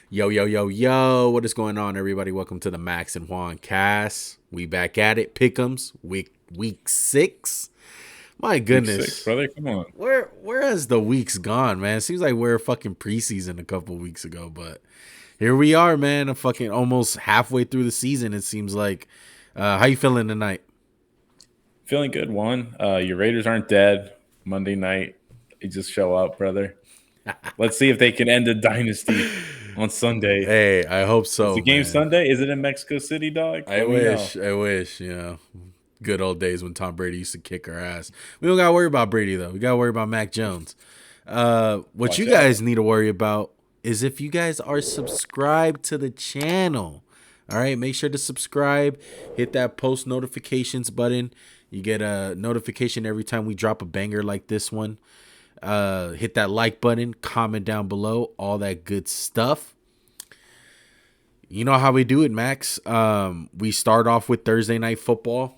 Yo, yo, yo, yo. What is going on, everybody? Welcome to the Max and Juan cast. We back at it. Pick'ems, week 6. My Week 6, goodness. brother. Come on. Where has the weeks gone, man? It seems like we're fucking preseason a couple weeks ago, but here we are, man. I'm fucking almost halfway through the season, it seems like. How you feeling tonight? Feeling good, Juan. Your Raiders aren't dead. Monday night, they just show up, brother. Let's see if they can end a dynasty on Sunday. Hey, I hope Is the so, game man. Sunday? Is it in Mexico City, dog? I Let me know. wish, I wish, good old days when Tom Brady used to kick our ass. We don't gotta worry about Brady though. We gotta worry about Mac Jones. What you Watch out. guys need to worry about is if you guys are subscribed to the channel. All right, make sure to subscribe. Hit that post notifications button. You get a notification every time we drop a banger like this one. Hit that like button. Comment down below. All that good stuff. You know how we do it, Max. We start off with Thursday night football.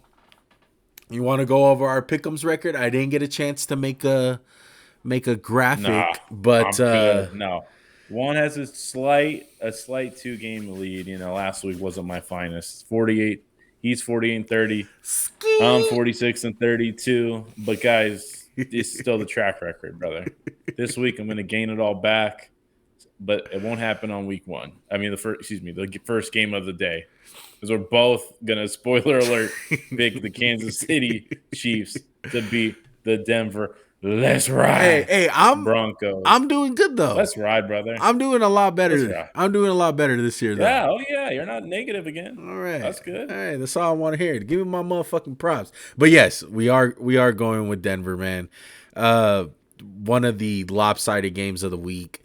You want to go over our pick'ems record? I didn't get a chance to make a Nah, graphic, but I'm good. No. Juan has a slight 2-game lead. Last week wasn't my finest. 48. He's 48 and 30. I'm ski. 46 and 32. But guys, it's still the track record, brother. This week I'm going to gain it all back, but it won't happen on week 1. I mean, the first game of the day, because we're both going to, spoiler alert, pick the Kansas City Chiefs to beat the Denver. Let's Hey, ride, hey, I'm Broncos. doing good though. Let's ride, brother. I'm doing a lot Let's better. ride. I'm doing a lot better this year though. Yeah. Oh yeah. You're not negative again. All right. That's good. All right, that's all I want to hear. Give me my motherfucking props. But yes, we are going with Denver, man. One of the lopsided games of the week.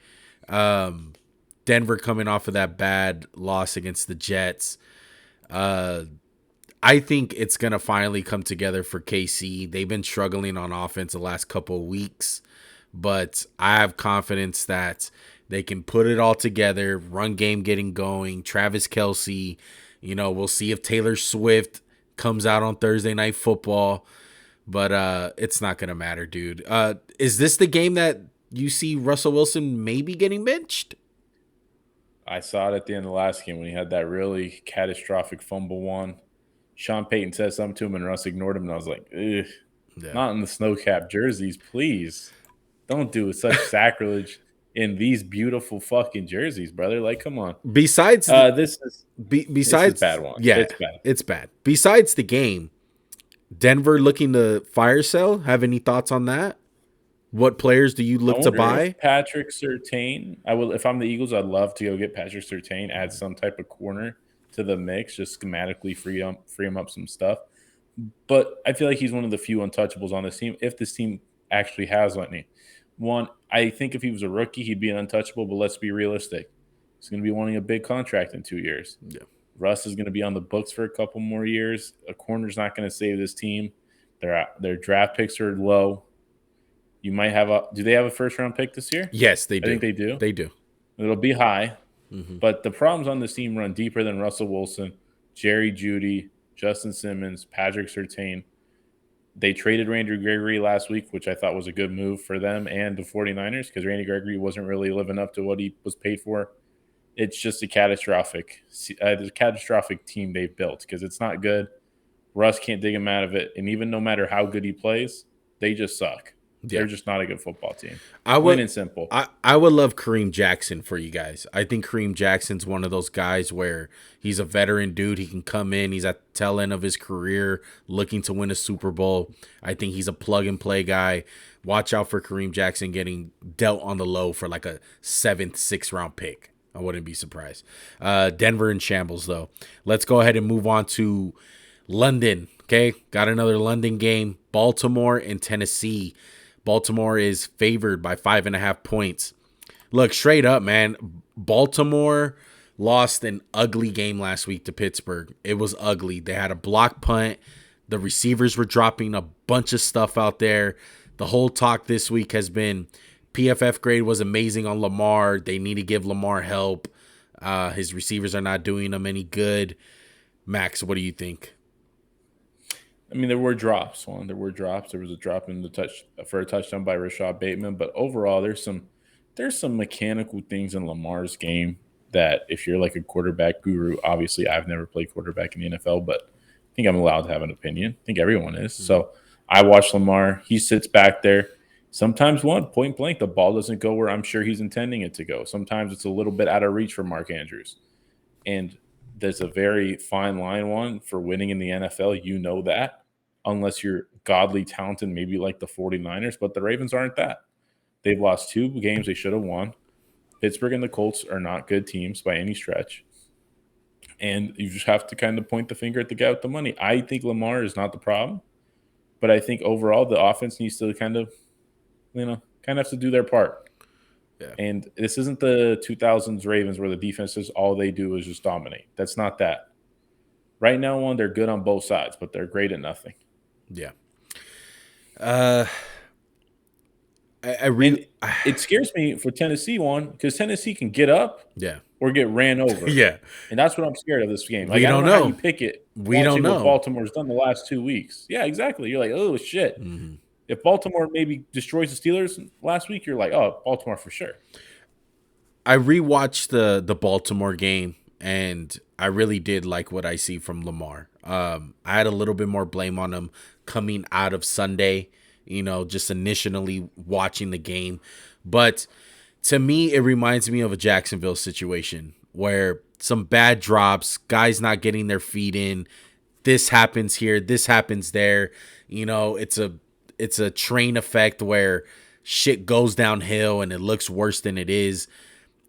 Denver coming off of that bad loss against the Jets. I think it's going to finally come together for KC. They've been struggling on offense the last couple of weeks, but I have confidence that they can put it all together, run game getting going, Travis Kelce, we'll see if Taylor Swift comes out on Thursday Night Football, but it's not going to matter, dude. Is this the game that you see Russell Wilson maybe getting benched? I saw it at the end of the last game when he had that really catastrophic fumble one. Sean Payton said something to him and Russ ignored him, and I was like, ugh, Yeah. not in the snow cap jerseys, please. Don't do such sacrilege in these beautiful fucking jerseys, brother. Like, come on. Besides the, This is this is besides bad one. yeah, It's bad. it's bad. Besides the game, Denver looking to fire sell. Have any thoughts on that? What players do you I look to wonder buy? if Patrick Surtain. I will. If I'm the Eagles, I'd love to go get Patrick Surtain, add some type of corner to the mix, just schematically free him up some stuff. But I feel like he's one of the few untouchables on this team. If this team actually has any, one, I think if he was a rookie, he'd be an untouchable. But let's be realistic. He's going to be wanting a big contract in 2 years. Yeah. Russ is going to be on the books for a couple more years. A corner's not going to save this team. Their draft picks are low. You might have a. Do they have a first round pick this year? Yes, they I think do. they do. They do. It'll be high, Hmm. but the problems on this team run deeper than Russell Wilson, Jerry Judy, Justin Simmons, Patrick Surtain. They traded Randy Gregory last week, which I thought was a good move for them and the 49ers because Randy Gregory wasn't really living up to what he was paid for. It's just a catastrophic team they've built because it's not good. Russ can't dig him out of it, and even no matter how good he plays, they just suck. Yeah. They're just not a good football team. I Plain would and simple. I would love Kareem Jackson for you guys. I think Kareem Jackson's one of those guys where he's a veteran dude. He can come in. He's at the tail end of his career looking to win a Super Bowl. I think he's a plug and play guy. Watch out for Kareem Jackson getting dealt on the low for like a 7th, 6th round pick. I wouldn't be surprised. Denver in shambles, though. Let's go ahead and move on to London. Okay, got another London game. Baltimore and Tennessee. Baltimore is favored by 5.5 points. Look, straight up, man. Baltimore lost an ugly game last week to Pittsburgh. It was ugly. They had a block punt. The receivers were dropping a bunch of stuff out there. The whole talk this week has been PFF grade was amazing on Lamar. They need to give Lamar help. His receivers are not doing him any good. Max, what do you think? I mean, there were drops. There were drops. There was a drop in the touch for a touchdown by Rashad Bateman, but overall, there's some mechanical things in Lamar's game that if you're like a quarterback guru, obviously I've never played quarterback in the NFL, but I think I'm allowed to have an opinion. I think everyone is. So I watch Lamar. He sits back there. Sometimes point blank, the ball doesn't go where I'm sure he's intending it to go. Sometimes it's a little bit out of reach for Mark Andrews. And there's a very fine line for winning in the NFL. You know that, unless you're godly talented, maybe like the 49ers, but the Ravens aren't that. They've lost 2 games they should have won. Pittsburgh and the Colts are not good teams by any stretch. And you just have to kind of point the finger at the guy with the money. I think Lamar is not the problem, but I think overall the offense needs to kind of have to do their part. Yeah. And this isn't the 2000s Ravens where the defense is all they do is just dominate. That's not that. Right now, they're good on both sides, but they're great at nothing. Yeah. It scares me for Tennessee because Tennessee can get up, or get ran over, and that's what I'm scared of this game. Like, we don't I don't know how you pick it. We don't know what Baltimore's done the last 2 weeks. Yeah, exactly. You're like, oh shit. Mm-hmm. If Baltimore maybe destroys the Steelers last week, you're like, oh, Baltimore for sure. I rewatched the Baltimore game, and I really did like what I see from Lamar. I had a little bit more blame on him coming out of Sunday, just initially watching the game. But to me, it reminds me of a Jacksonville situation where some bad drops, guys not getting their feet in. This happens here, this happens there. It's a train effect where shit goes downhill and it looks worse than it is.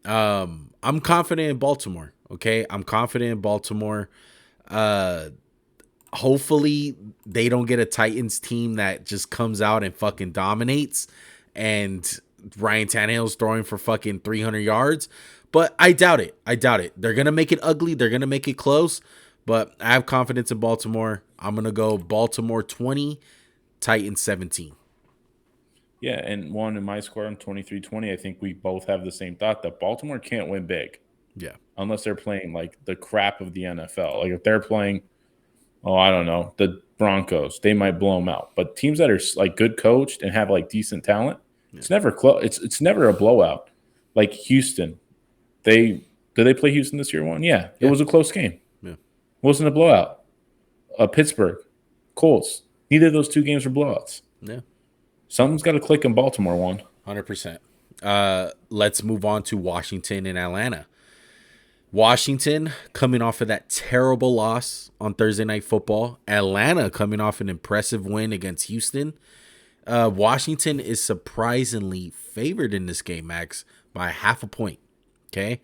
I'm confident in Baltimore. Okay. I'm confident in Baltimore. Hopefully they don't get a Titans team that just comes out and fucking dominates and Ryan Tannehill's throwing for fucking 300 yards, but I doubt it. They're going to make it ugly. They're going to make it close, but I have confidence in Baltimore. I'm going to go Baltimore 20, Titans 17. Yeah, and in my score, I'm 23-20. I think we both have the same thought that Baltimore can't win big. Yeah. Unless they're playing like the crap of the NFL. Like if they're playing, I don't know, the Broncos, they might blow them out. But teams that are like good coached and have like decent talent, it's never close. It's never a blowout. Like Houston, did they play Houston this year? Yeah, it was a close game. Yeah, it wasn't a blowout. Pittsburgh, Colts, neither of those 2 games were blowouts. Yeah, something's got to click in Baltimore. 100%. Let's move on to Washington and Atlanta. Washington coming off of that terrible loss on Thursday Night Football. Atlanta coming off an impressive win against Houston. Washington is surprisingly favored in this game, Max, by 0.5 point. Okay.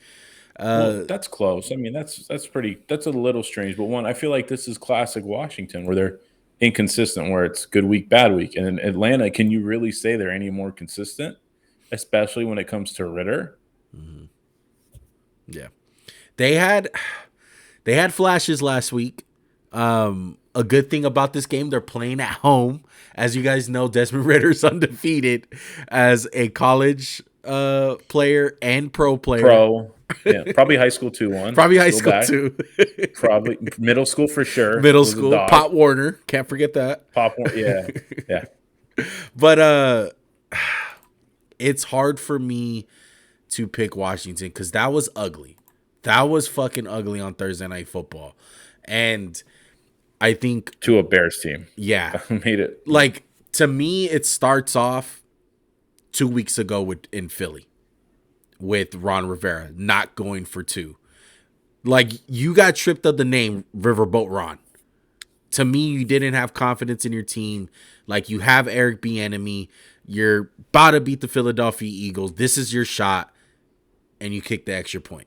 Well, that's close. I mean, that's a little strange. But I feel like this is classic Washington where they're inconsistent, where it's good week, bad week. And in Atlanta, can you really say they're any more consistent, especially when it comes to Ritter? Mm-hmm. Yeah. They had flashes last week. A good thing about this game, they're playing at home. As you guys know, Desmond Ritter's undefeated as a college player and pro player. Yeah, probably high school too. Probably high school too. Probably middle school for sure. Middle school. Pop Warner, can't forget that. Pop Warner, yeah. But it's hard for me to pick Washington because that was ugly. That was fucking ugly on Thursday Night Football, and I think to a Bears team, yeah, made it. Like to me, it starts off 2 weeks ago in Philly with Ron Rivera not going for 2. Like you got tripped of the name Riverboat Ron. To me, you didn't have confidence in your team. Like you have Eric Bieniemy, you're about to beat the Philadelphia Eagles. This is your shot, and you kick the extra point.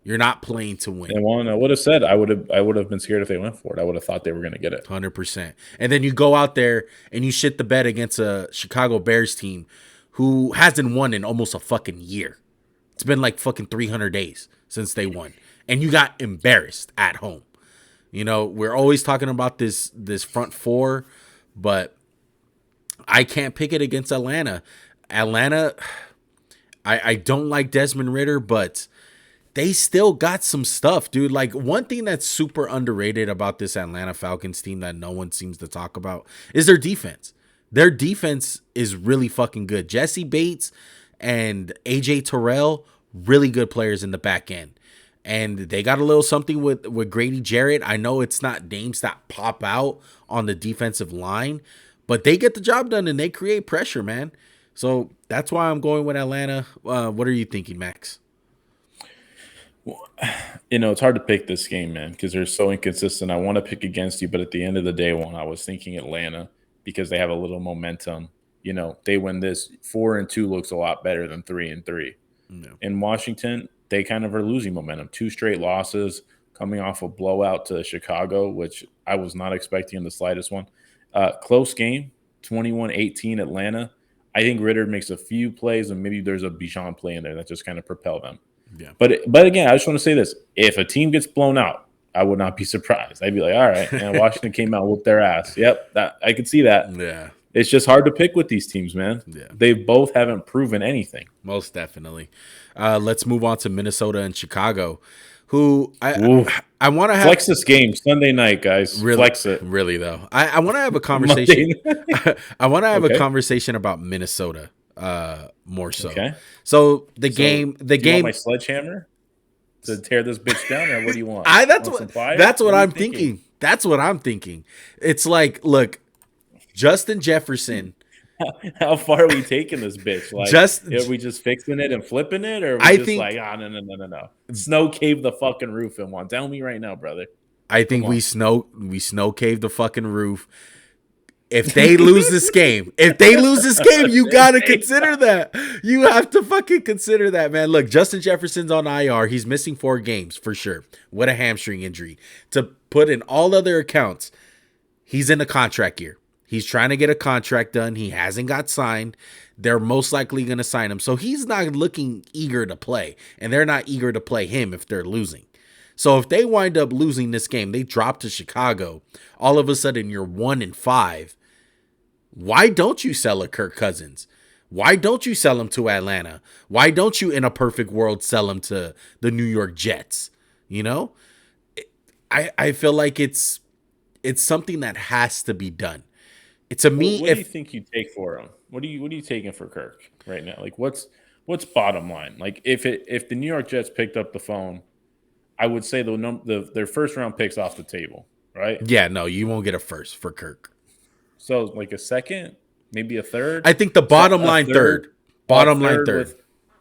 You're not playing to win. And I would have said I would have been scared if they went for it. I would have thought they were going to get it. 100%. And then you go out there and you shit the bed against a Chicago Bears team who hasn't won in almost a fucking year. It's been like fucking 300 days since they won. And you got embarrassed at home. We're always talking about this front four, but I can't pick it against Atlanta. Atlanta, I don't like Desmond Ridder, but they still got some stuff, dude. Like one thing that's super underrated about this Atlanta Falcons team that no one seems to talk about is their defense. Their defense is really fucking good. Jesse Bates and AJ Terrell, really good players in the back end. And they got a little something with Grady Jarrett. I know it's not names that pop out on the defensive line, but they get the job done and they create pressure, man. So that's why I'm going with Atlanta. What are you thinking, Max? Well, it's hard to pick this game, man, because they're so inconsistent. I want to pick against you, but at the end of the day, I was thinking Atlanta because they have a little momentum. They win this 4-2 looks a lot better than 3-3. No. In Washington, they kind of are losing momentum. 2 straight losses, coming off a blowout to Chicago, which I was not expecting in the slightest one. Close game, 21-18 Atlanta. I think Ritter makes a few plays, and maybe there's a Bijan play in there that just kind of propel them. Yeah. But again, I just want to say this. If a team gets blown out, I would not be surprised. I'd be like, all right, and Washington came out, whooped their ass. Yep, I could see that. Yeah. It's just hard to pick with these teams, man. Yeah. They both haven't proven anything. Most definitely. Let's move on to Minnesota and Chicago, who I want to have. Flex this game Sunday night, guys. Really, flex it. Really, though. I want to have a conversation. I want to have a conversation about Minnesota more so. Okay. So the game. You want my sledgehammer to tear this bitch down, or what do you want? That's what I'm thinking. That's what I'm thinking. It's like, look, Justin Jefferson. How far are we taking this bitch? Like, are we just fixing it and flipping it, or are we just like, no. Snow cave the fucking roof in one. Tell me right now, brother. I think we snow cave the fucking roof. If they lose this game, you gotta consider that. You have to fucking consider that, man. Look, Justin Jefferson's on IR. He's missing 4 games for sure. What a hamstring injury. To put in all other accounts, he's in a contract year. He's trying to get a contract done. He hasn't got signed. They're most likely going to sign him. So he's not looking eager to play. And they're not eager to play him if they're losing. So if they wind up losing this game, they drop to Chicago, all of a sudden you're 1-5. Why don't you sell a Kirk Cousins? Why don't you sell him to Atlanta? Why don't you, in a perfect world, sell him to the New York Jets? I feel like it's something that has to be done. To me, what do you think you take for him? What are you taking for Kirk right now? Like, what's bottom line? Like, if the New York Jets picked up the phone, I would say their first round picks off the table, right? Yeah, no, you won't get a first for Kirk. So like a second, maybe a third. I think the bottom line third. Bottom line third.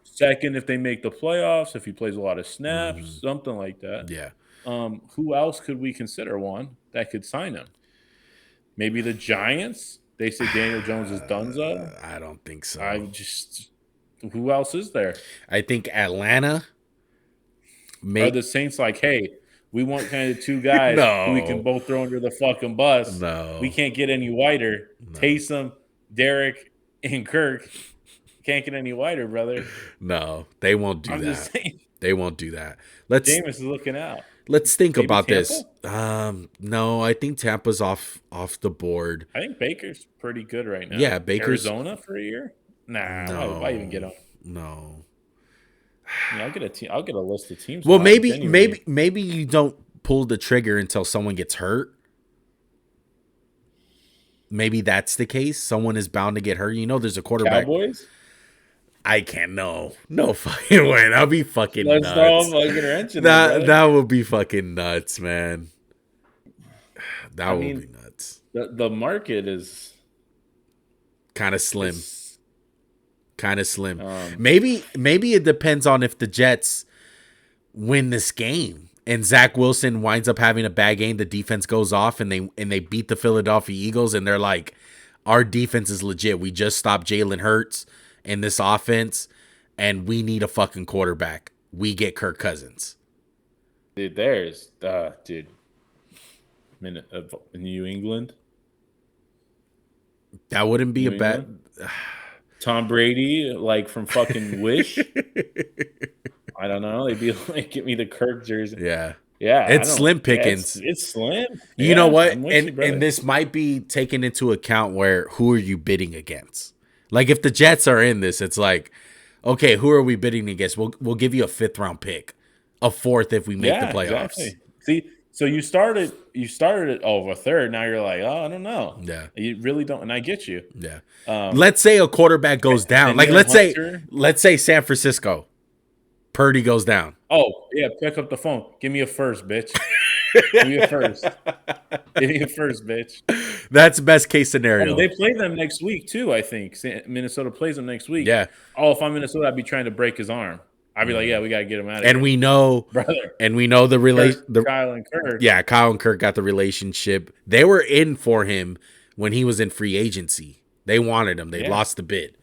Second, if they make the playoffs, if he plays a lot of snaps, something like that. Yeah. Who else could we consider one that could sign him? Maybe the Giants. They say Daniel Jones is donezo. I don't think so. Who else is there? I think Atlanta. Are the Saints like, hey, we want kind of 2 guys who we can both throw under the fucking bus. No. We can't get any wider. No. Taysom, Derek, and Kirk can't get any wider, brother. No, they won't do that. They won't do that. Jameis is looking out. Let's think about Tampa? This. No, I think Tampa's off the board. I think Baker's pretty good right now. Yeah, Baker's Arizona for a year. Nah, no, why even get on? No. Yeah, I'll get a list of teams. Well, maybe you don't pull the trigger until someone gets hurt. Maybe that's the case. Someone is bound to get hurt. There's a quarterback. Cowboys. I can't. No fucking way. That'll be fucking nuts. That would be fucking nuts, man. That would be nuts. The market is kind of slim. Maybe it depends on if the Jets win this game and Zach Wilson winds up having a bad game. The defense goes off and they beat the Philadelphia Eagles and they're like, our defense is legit. We just stopped Jalen Hurts in this offense, and we need a fucking quarterback. We get Kirk Cousins. Dude, New England. That wouldn't be a bad. Tom Brady, like from fucking Wish. I don't know. They'd be like, get me the Kirk jersey. Yeah. Yeah. It's slim pickings. It's slim. You know what? And this might be taken into account where who are you bidding against? Like if the Jets are in this, it's like, okay, who are we bidding against? We'll give you a 5th round pick, a 4th if we make the playoffs. Exactly. See, so you started it over a third. Now you're like, oh, I don't know. Yeah, you really don't. And I get you. Yeah. Let's say a quarterback goes down. Like let's say San Francisco. Purdy goes down. Oh, yeah, pick up the phone. Give me a first, bitch. Give me a first. Give me a first, bitch. That's best case Oh, scenario. they play them next week, too, I think. Minnesota plays them next week. Yeah. Oh, if I'm Minnesota, I'd be trying to break his arm. I'd be like, yeah, we got to get him out of And here. we know, Brother. the relation. Kyle and Kirk. Yeah, Kyle and Kirk got the relationship. They were in for him when he was in free agency. They wanted him. They lost the bid.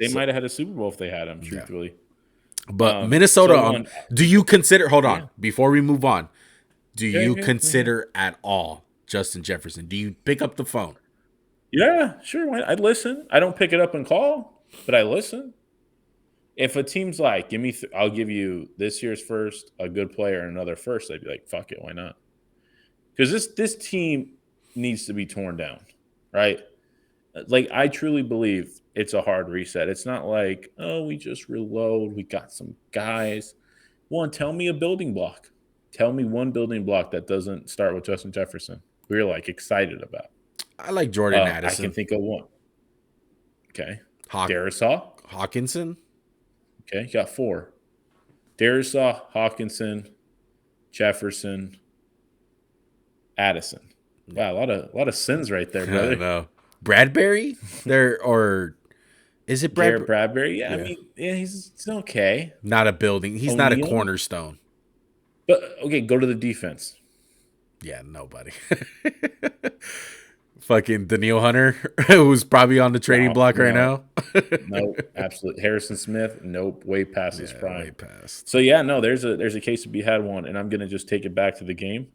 They might have had a Super Bowl if they had him, truthfully. But Minnesota, do you consider, hold on, before we move on, do you consider at all Justin Jefferson? Do you pick up the phone? Yeah, sure. I'd listen. I don't pick it up and call, but I listen. If a team's like, I'll give you this year's first, a good player, and another first, I'd be like, fuck it, why not? Because this team needs to be torn down, right? Like, I truly believe it's a hard reset. It's not like, oh, we just reload. We got some guys. One, tell me a building block. Tell me one building block that doesn't start with Justin Jefferson. We're like excited about. I like Jordan Addison. I can think of one. Okay. Darisaw. Hawkinson. Okay, you got 4. Darisaw, Hawkinson, Jefferson, Addison. Wow, a lot of sins right there, brother. I know. Bradbury? Or is it Bradbury? Bradbury? Yeah, I mean, yeah, he's okay. Not a building. He's not a cornerstone. But okay, go to the defense. Yeah, nobody. Fucking Daniil Hunter, who's probably on the trading block right now. No, absolutely. Harrison Smith, nope, way past his prime. Way past. So yeah, no, there's a case to be had one, and I'm gonna just take it back to the game.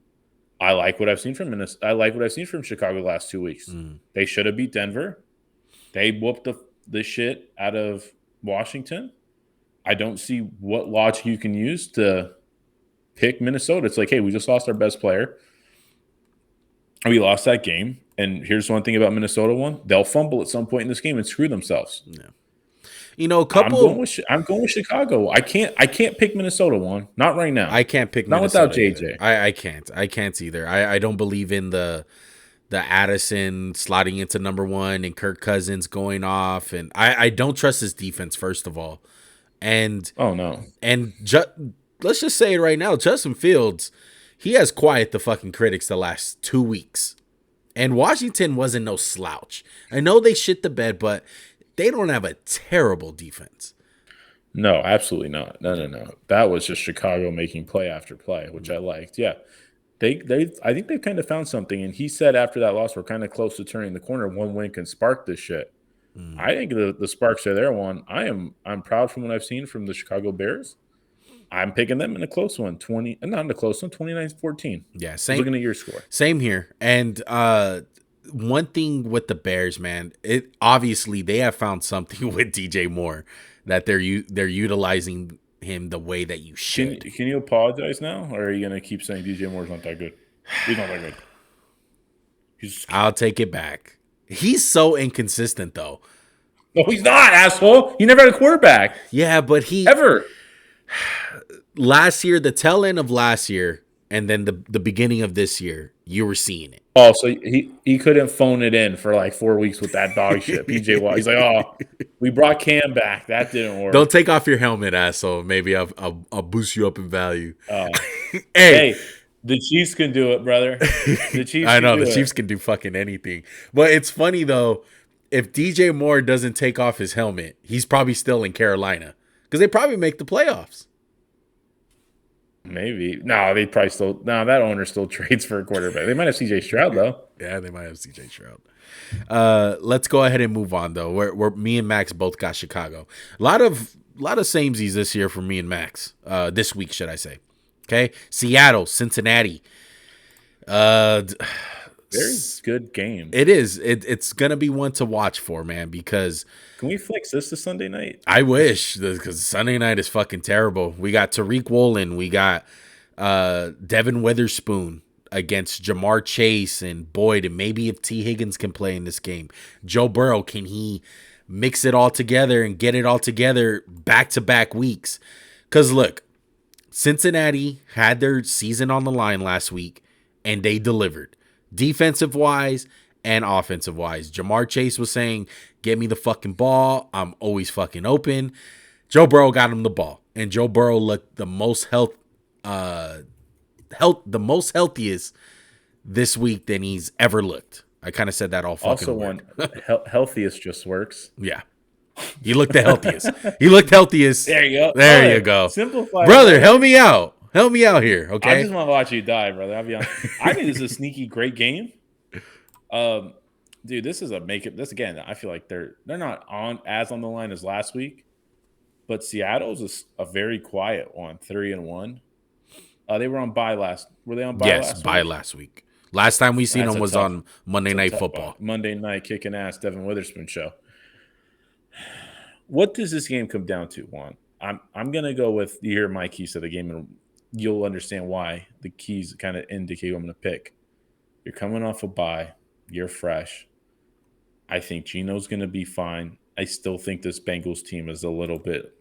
I like what I've seen from Minnesota. I like what I've seen from Chicago the last 2 weeks. They should have beat Denver. They whooped the shit out of Washington. I don't see what logic you can use to pick Minnesota. It's like, hey, we just lost our best player. We lost that game. And here's one thing about Minnesota one. They'll fumble at some point in this game and screw themselves. Yeah. You know, I'm going with Chicago. I can't pick Minnesota one. Not right now. I can't pick not Minnesota without JJ. I can't either. I don't believe in the Addison sliding into number 1 and Kirk Cousins going off, and I don't trust his defense, first of all. And oh no. And let's just say it right now, Justin Fields, he has quieted the fucking critics the last 2 weeks. And Washington wasn't no slouch. I know they shit the bed, but they don't have a terrible defense. No, absolutely not. No. That was just Chicago making play after play, which I liked. Yeah. I think they've kind of found something. And he said after that loss, we're kind of close to turning the corner. One win can spark this shit. I think the sparks are there. I'm proud from what I've seen from the Chicago Bears. I'm picking them in a close one. 29-14. Yeah, same. Looking at your score. Same here. And one thing with the Bears, man, obviously they have found something with DJ Moore that they're utilizing him the way that you should. Can you apologize now, or are you gonna keep saying DJ Moore's not that good? He's not that good. I'll take it back. He's so inconsistent, though. No, he's not, asshole. He never had a quarterback. Yeah, but he ever. Last year, the tail end of last year, and then the beginning of this year, you were seeing it. Oh, so he couldn't phone it in for like 4 weeks with that dog shit. PJ Watt. He's like, oh, we brought Cam back. That didn't work. Don't take off your helmet, asshole. Maybe I'll boost you up in value. Hey, the Chiefs can do it, brother. The Chiefs. I know the Chiefs can do fucking anything. But it's funny though, if DJ Moore doesn't take off his helmet, he's probably still in Carolina because they probably make the playoffs. Maybe. No, they probably still. No, that owner still trades for a quarterback. They might have CJ Stroud though. Yeah, they might have CJ Stroud. Let's go ahead and move on though. We're me and Max both got Chicago. A lot of samesies this year for me and Max. This week, should I say? Okay, Seattle, Cincinnati. Very good game. It is. It's gonna be one to watch for, man. Because can we flex this to Sunday night? I wish, because Sunday night is fucking terrible. We got Tariq Woolen. We got Devin Witherspoon against Jamar Chase and Boyd, and maybe if T. Higgins can play in this game, Joe Burrow, can he mix it all together and get it all together back-to-back weeks? Because look, Cincinnati had their season on the line last week, and they delivered. Defensive-wise and offensive-wise. Jamar Chase was saying, get me the fucking ball. I'm always fucking open. Joe Burrow got him the ball, and Joe Burrow looked the most healthiest this week than he's ever looked. I kind of said that all fucking Also, work. healthiest just works. Yeah. He looked the healthiest. He looked healthiest. There you go. There you go. Simplify, brother. Help me out. Help me out here. Okay. I just want to watch you die, brother. I'll be honest. I think this is a sneaky great game. Dude, this is this again. I feel like they're not on the line as last week, but Seattle's a very quiet one, 3-1. They were on bye last. Were they on bye last week? Yes, bye last week. Last time we seen them was on Monday Night Football. Monday night kicking ass, Devin Witherspoon show. What does this game come down to, Juan? I'm gonna go with you hear my keys to the game, and you'll understand why the keys kind of indicate who I'm gonna pick. You're coming off a bye, you're fresh. I think Geno's gonna be fine. I still think this Bengals team is a little bit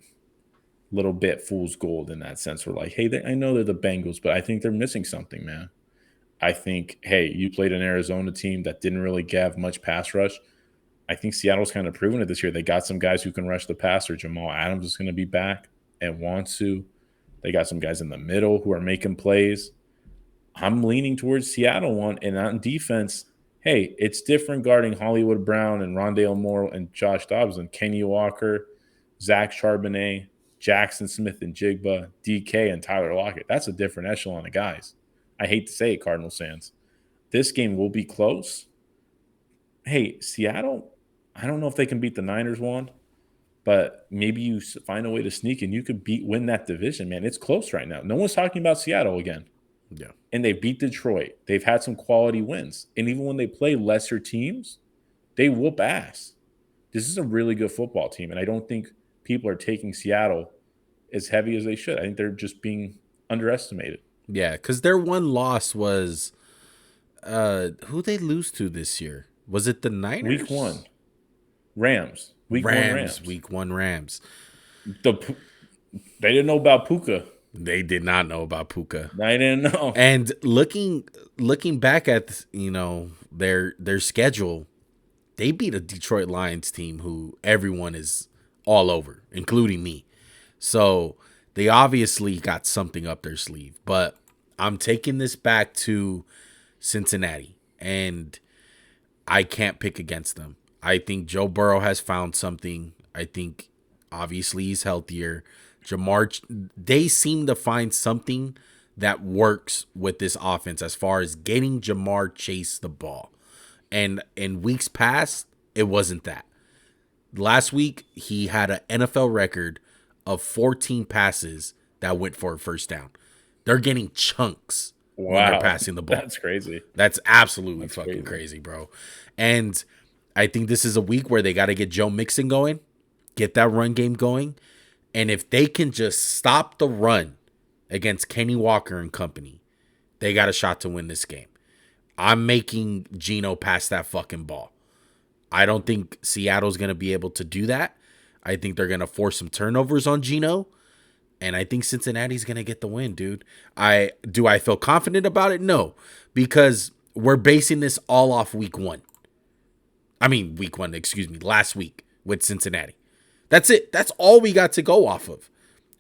fool's gold in that sense. We're like, hey, I know they're the Bengals, but I think they're missing something, man. I think, hey, you played an Arizona team that didn't really have much pass rush. I think Seattle's kind of proven it this year. They got some guys who can rush the passer. Jamal Adams is going to be back and wants to. They got some guys in the middle who are making plays. I'm leaning towards Seattle one. And on defense, hey, it's different guarding Hollywood Brown and Rondale Moore and Josh Dobbs and Kenny Walker, Zach Charbonnet, Jackson Smith and Jigba, DK and Tyler Lockett. That's a different echelon of guys. I hate to say it, Cardinals fans. This game will be close. Hey, Seattle, I don't know if they can beat the Niners one, but maybe you find a way to sneak and you could win that division, man. It's close right now. No one's talking about Seattle again. Yeah. And they beat Detroit. They've had some quality wins. And even when they play lesser teams, they whoop ass. This is a really good football team, and I don't think people are taking Seattle as heavy as they should. I think they're just being underestimated. Yeah, because their one loss was who they lose to this year? Was it the Niners? Week 1. Rams. Week 1 Rams. Week 1 Rams. They didn't know about Puka. They did not know about Puka. I didn't know. And looking back at their schedule, they beat a Detroit Lions team who everyone is all over, including me. So they obviously got something up their sleeve. But I'm taking this back to Cincinnati, and I can't pick against them. I think Joe Burrow has found something. I think obviously he's healthier. They seem to find something that works with this offense as far as getting Jamar Chase the ball. And in weeks past, it wasn't that. Last week, he had an NFL record of 14 passes that went for a first down. They're getting chunks when they're passing the ball. That's crazy. That's absolutely fucking crazy, bro. And I think this is a week where they got to get Joe Mixon going, get that run game going. And if they can just stop the run against Kenny Walker and company, they got a shot to win this game. I'm making Geno pass that fucking ball. I don't think Seattle's going to be able to do that. I think they're going to force some turnovers on Geno. And I think Cincinnati's going to get the win, dude. Do I feel confident about it? No. Because we're basing this all off week 1. Last week with Cincinnati. That's it. That's all we got to go off of.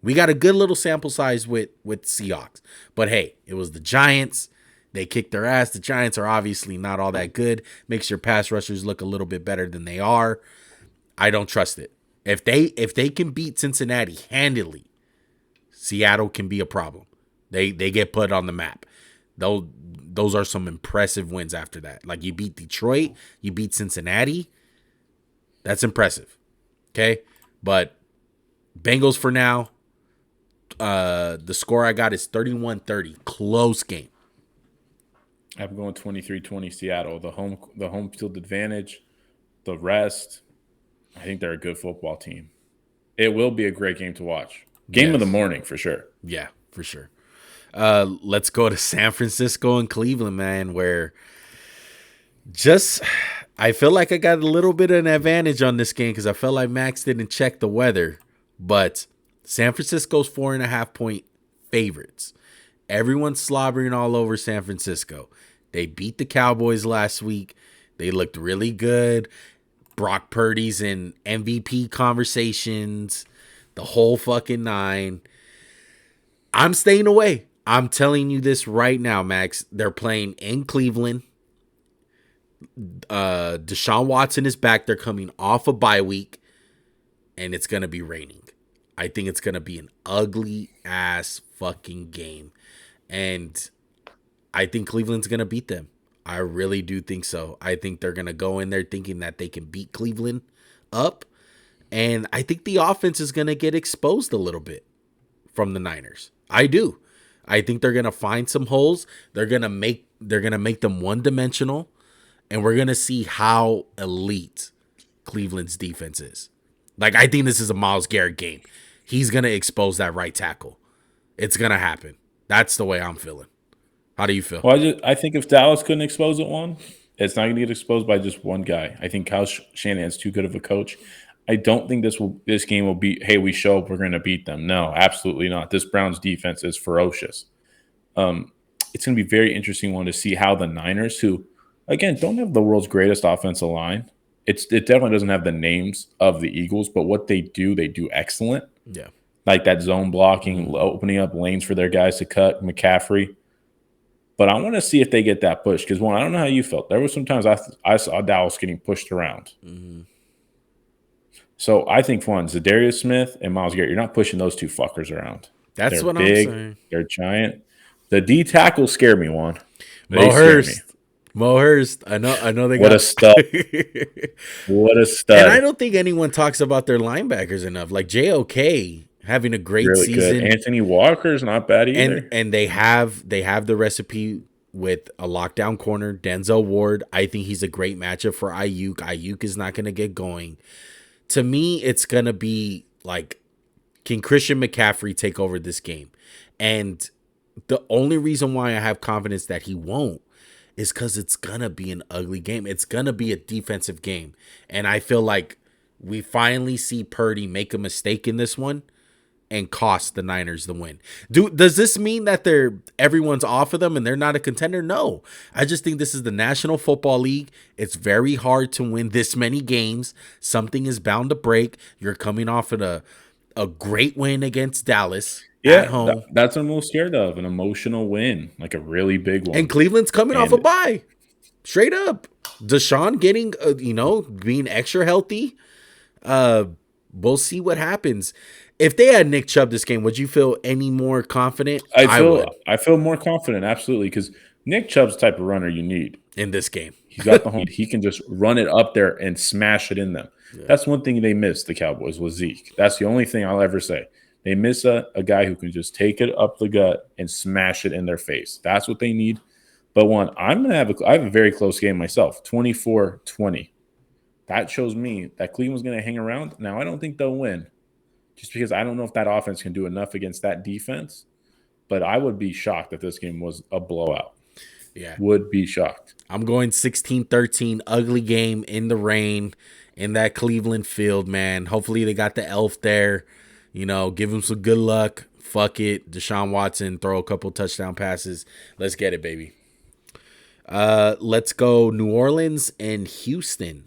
We got a good little sample size with Seahawks. But hey, it was the Giants. They kicked their ass. The Giants are obviously not all that good. Makes your pass rushers look a little bit better than they are. I don't trust it. If they can beat Cincinnati handily, Seattle can be a problem. They get put on the map. Those are some impressive wins after that. Like you beat Detroit, you beat Cincinnati. That's impressive. Okay? But Bengals for now. The score I got is 31-30. Close game. I'm going 23-20 Seattle. The home field advantage, the rest. I think they're a good football team. It will be a great game to watch. Game of the morning for sure. Yeah, for sure. Let's go to San Francisco and Cleveland, man, where I feel like I got a little bit of an advantage on this game because I felt like Max didn't check the weather. But San Francisco's 4.5-point favorites. Everyone's slobbering all over San Francisco. They beat the Cowboys last week. They looked really good. Brock Purdy's in MVP conversations. the whole fucking nine. I'm staying away. I'm telling you this right now, Max. They're playing in Cleveland. Deshaun Watson is back. They're coming off a bye week, and it's going to be raining. I think it's going to be an ugly ass fucking game. And I think Cleveland's going to beat them. I really do think so. I think they're going to go in there thinking that they can beat Cleveland up. And I think the offense is going to get exposed a little bit from the Niners. I do. I think they're going to find some holes. They're going to make them one-dimensional. And we're going to see how elite Cleveland's defense is. Like, I think this is a Myles Garrett game. He's going to expose that right tackle. It's going to happen. That's the way I'm feeling. How do you feel? Well, I think if Dallas couldn't expose it it's not going to get exposed by just one guy. I think Kyle Shanahan's too good of a coach. I don't think this game will be, hey, we show up, we're going to beat them. No, absolutely not. This Browns defense is ferocious. It's going to be a very interesting one to see how the Niners, who, again, don't have the world's greatest offensive line. It definitely doesn't have the names of the Eagles, but what they do excellent. Yeah. Like that zone blocking, opening up lanes for their guys to cut, McCaffrey. But I want to see if they get that push because, one, I don't know how you felt. There were some times I saw Dallas getting pushed around. Mm-hmm. So I think, one, Zadarius Smith and Myles Garrett, you're not pushing those two fuckers around. That's what big, I'm saying. They're giant. The D tackles scare me, Juan. Mo Hurst. I know they got a stud. What a stud. And I don't think anyone talks about their linebackers enough. Like JOK having a great really season. Good. Anthony Walker's not bad either. And they have the recipe with a lockdown corner, Denzel Ward. I think he's a great matchup for Ayuk. Ayuk is not going to get going. To me, it's going to be like, can Christian McCaffrey take over this game? And the only reason why I have confidence that he won't is because it's going to be an ugly game. It's going to be a defensive game. And I feel like we finally see Purdy make a mistake in this one and cost the Niners the win. Does this mean that everyone's off of them and they're not a contender? No. I just think this is the National Football League. It's very hard to win this many games. Something is bound to break. You're coming off of a great win against Dallas. At home. That's what I'm most scared of, an emotional win, like a really big one. And Cleveland's coming off a bye. Straight up. Deshaun getting, being extra healthy. We'll see what happens. If they had Nick Chubb this game, would you feel any more confident? I feel more confident, absolutely, because Nick Chubb's the type of runner you need. In this game. He's got the home. He can just run it up there and smash it in them. Yeah. That's one thing they missed, the Cowboys, was Zeke. That's the only thing I'll ever say. They miss a guy who can just take it up the gut and smash it in their face. That's what they need. But one, I have a very close game myself, 24-20. That shows me that Cleveland's going to hang around. Now, I don't think they'll win just because I don't know if that offense can do enough against that defense. But I would be shocked if this game was a blowout. Yeah. Would be shocked. I'm going 16-13, ugly game in the rain in that Cleveland field, man. Hopefully they got the elf there. Give him some good luck. Fuck it. Deshaun Watson, throw a couple touchdown passes. Let's get it, baby. Let's go New Orleans and Houston.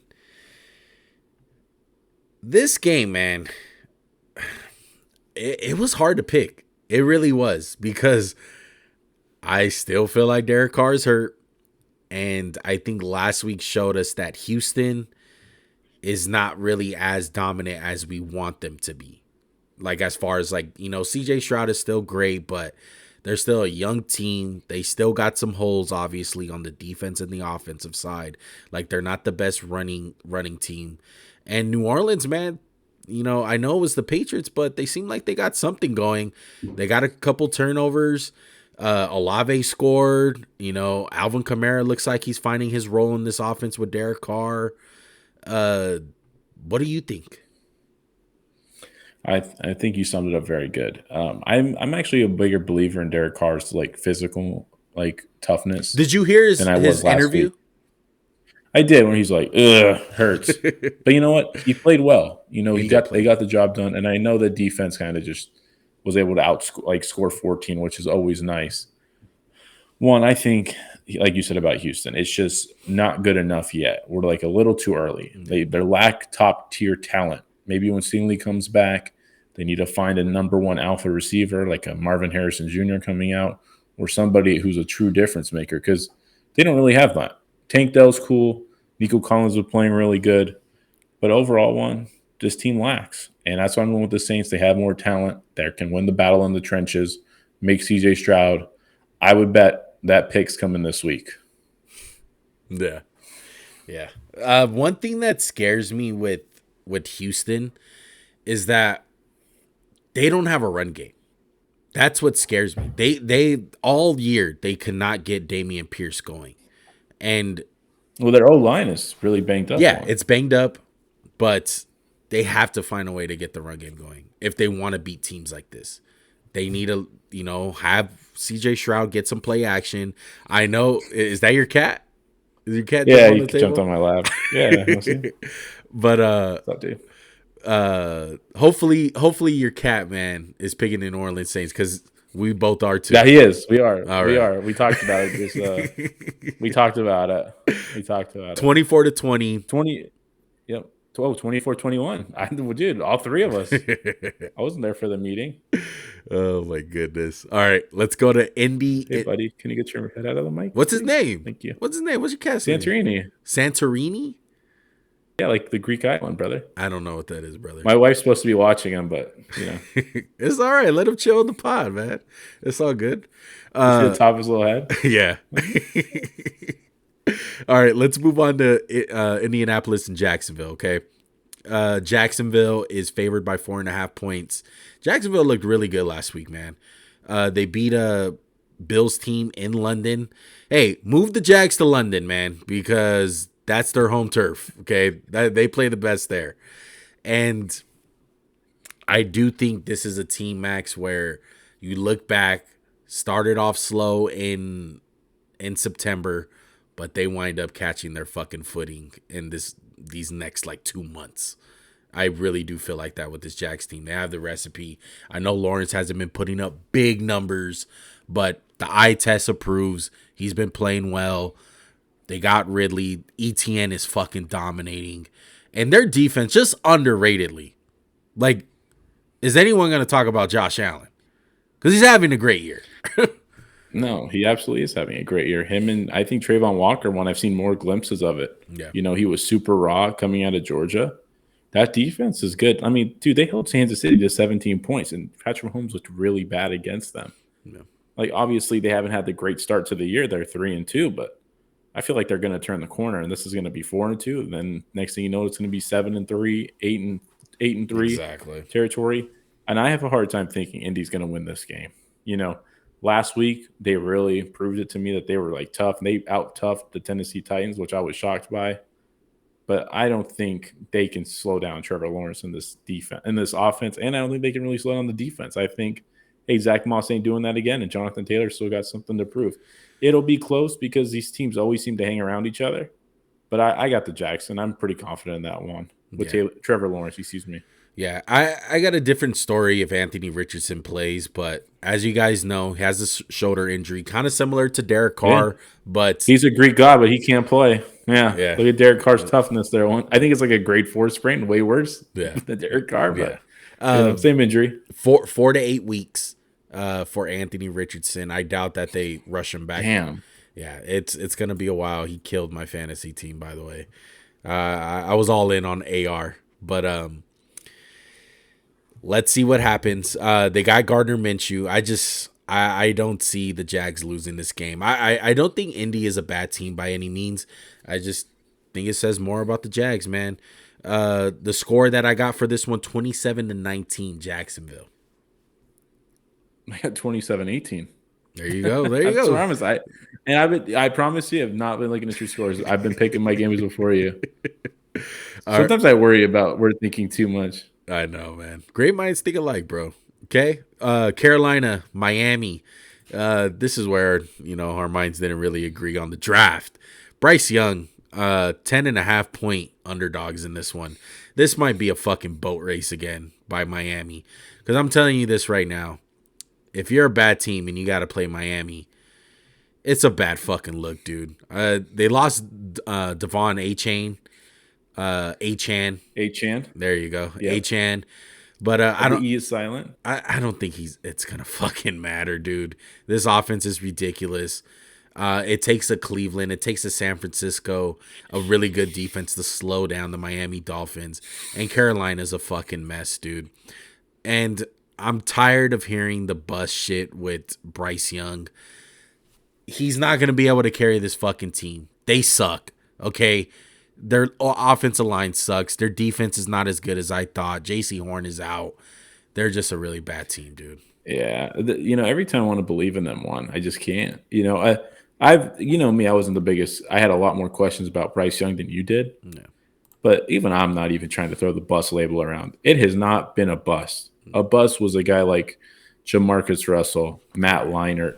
This game, man, it was hard to pick. It really was because I still feel like Derek Carr's hurt. And I think last week showed us that Houston is not really as dominant as we want them to be. Like, as far as, CJ Stroud is still great, but they're still a young team. They still got some holes, obviously, on the defense and the offensive side. Like, they're not the best running team. And New Orleans, man, I know it was the Patriots, but they seem like they got something going. They got a couple turnovers. Olave scored. Alvin Kamara looks like he's finding his role in this offense with Derek Carr. What do you think? I think you summed it up very good. I'm actually a bigger believer in Derek Carr's physical toughness. Did you hear his interview? Week. I did, when he's like, ugh, hurts. But you know what? He played well. He got the job done, and I know the defense kind of just was able to score 14, which is always nice. One, I think, like you said about Houston, it's just not good enough yet. We're a little too early. They lack top tier talent. Maybe when Stingley comes back, They need to find a number one alpha receiver like a Marvin Harrison Jr. coming out or somebody who's a true difference maker because they don't really have that. Tank Dell's cool. Nico Collins was playing really good. But overall this team lacks. And that's why I'm going with the Saints. They have more talent. They can win the battle in the trenches, make CJ Stroud. I would bet that pick's coming this week. Yeah. Yeah. One thing that scares me with Houston is that they don't have a run game. That's what scares me. They all year they cannot get Damian Pierce going. And their O-line is really banged up. Yeah, it's banged up, but they have to find a way to get the run game going if they want to beat teams like this. They need to, have CJ Stroud get some play action. I know. Is that your cat? Is your cat? Yeah, he jumped on my lap. Yeah, but what's up, dude? Hopefully your cat, man, is picking the New Orleans Saints because we both are too. Yeah, he is. We are. We are. We talked about it. We talked about it. 24-20. 20. Yep. 24-21. Dude, all three of us. I wasn't there for the meeting. Oh my goodness! All right, let's go to Indy. Hey, buddy, can you get your head out of the mic? What's his name? Thank you. What's his name? What's your cat's name? Santorini. Santorini? Yeah, like the Greek island, brother. I don't know what that is, brother. My wife's supposed to be watching him, but it's all right. Let him chill in the pod, man. It's all good. See the top of his little head. Yeah. All right, let's move on to Indianapolis and Jacksonville. Okay. Jacksonville is favored by 4.5 points. Jacksonville looked really good last week, man. They beat a Bills team in London. Hey, move the Jags to London, man, because that's their home turf. Okay, they play the best there, and I do think this is a team, Max, where you look back, started off slow in September, but they wind up catching their fucking footing in these next 2 months. I really do feel like that with this Jags team. They have the recipe. I know Lawrence hasn't been putting up big numbers, but the eye test approves. He's been playing well. They got Ridley. ETN is fucking dominating. And their defense, just underratedly. Is anyone going to talk about Josh Allen? Because he's having a great year. No, he absolutely is having a great year. Him and I think Trayvon Walker, I've seen more glimpses of it. Yeah. He was super raw coming out of Georgia. That defense is good. I mean, dude, they held Kansas City to 17 points, and Patrick Mahomes looked really bad against them. Yeah. Obviously, they haven't had the great start to the year. They're 3-2, but I feel like they're going to turn the corner, and this is going to be 4-2. And then next thing you know, it's going to be 7-3, 8-3 territory. And I have a hard time thinking Indy's going to win this game. Last week, they really proved it to me that they were tough. They out-toughed the Tennessee Titans, which I was shocked by. But I don't think they can slow down Trevor Lawrence in this defense, in this offense, and I don't think they can really slow down the defense. I think, Zach Moss ain't doing that again, and Jonathan Taylor still got something to prove. It'll be close because these teams always seem to hang around each other. But I got the Jackson. I'm pretty confident in that one with Trevor Lawrence. Excuse me. Yeah, I got a different story if Anthony Richardson plays, but as you guys know, he has a shoulder injury, kind of similar to Derek Carr, but he's a Greek god, but he can't play. Yeah. Look at Derek Carr's toughness there. I think it's a grade 4 sprain, way worse than Derek Carr. But same injury. 4 to 8 weeks for Anthony Richardson. I doubt that they rush him back. Damn. Yeah, it's gonna be a while. He killed my fantasy team, by the way. I was all in on AR, but let's see what happens. They got Gardner Minshew. I don't see the Jags losing this game. I don't think Indy is a bad team by any means. I just think it says more about the Jags, man. The score that I got for this one, 27-19, Jacksonville. I got 27-18. There you go. There you go. I promise you, I've not been looking at your scores. I've been picking my games before you. Sometimes I worry about we're thinking too much. I know, man. Great minds think alike, bro. Okay. Carolina, Miami. This is where, our minds didn't really agree on the draft. Bryce Young, 10.5 point underdogs in this one. This might be a fucking boat race again by Miami. Because I'm telling you this right now. If you're a bad team and you got to play Miami, it's a bad fucking look, dude. They lost Devon Achane. Achan. Achan. There you go. Yep. Achan. But I don't. The E is silent. I don't think it's gonna fucking matter, dude. This offense is ridiculous. It takes a Cleveland, it takes a San Francisco, a really good defense to slow down the Miami Dolphins, and Carolina's a fucking mess, dude. And I'm tired of hearing the bus shit with Bryce Young. He's not gonna be able to carry this fucking team. They suck. Okay. Their offensive line sucks. Their defense is not as good as I thought. J.C. Horn is out. They're just a really bad team, dude. Yeah, every time I want to believe in them, I just can't. I've me, I wasn't the biggest. I had a lot more questions about Bryce Young than you did. Yeah. But even I'm not even trying to throw the bust label around. It has not been a bust. A bust was a guy like Jamarcus Russell, Matt Leinart,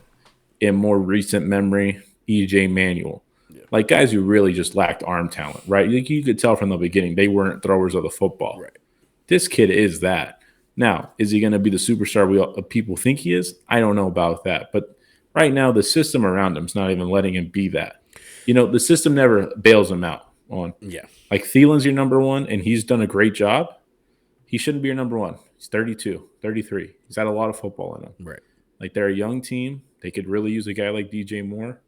in more recent memory, E.J. Manuel. Yeah. Like guys who really just lacked arm talent, right? You could tell from the beginning they weren't throwers of the football. Right. This kid is that. Now, is he going to be the superstar people think he is? I don't know about that. But right now, the system around him is not even letting him be that. The system never bails him out on. Yeah. Like Thielen's your number one, and he's done a great job. He shouldn't be your number one. He's 32, 33. He's had a lot of football in him. Right. Like they're a young team. They could really use a guy like DJ Moore.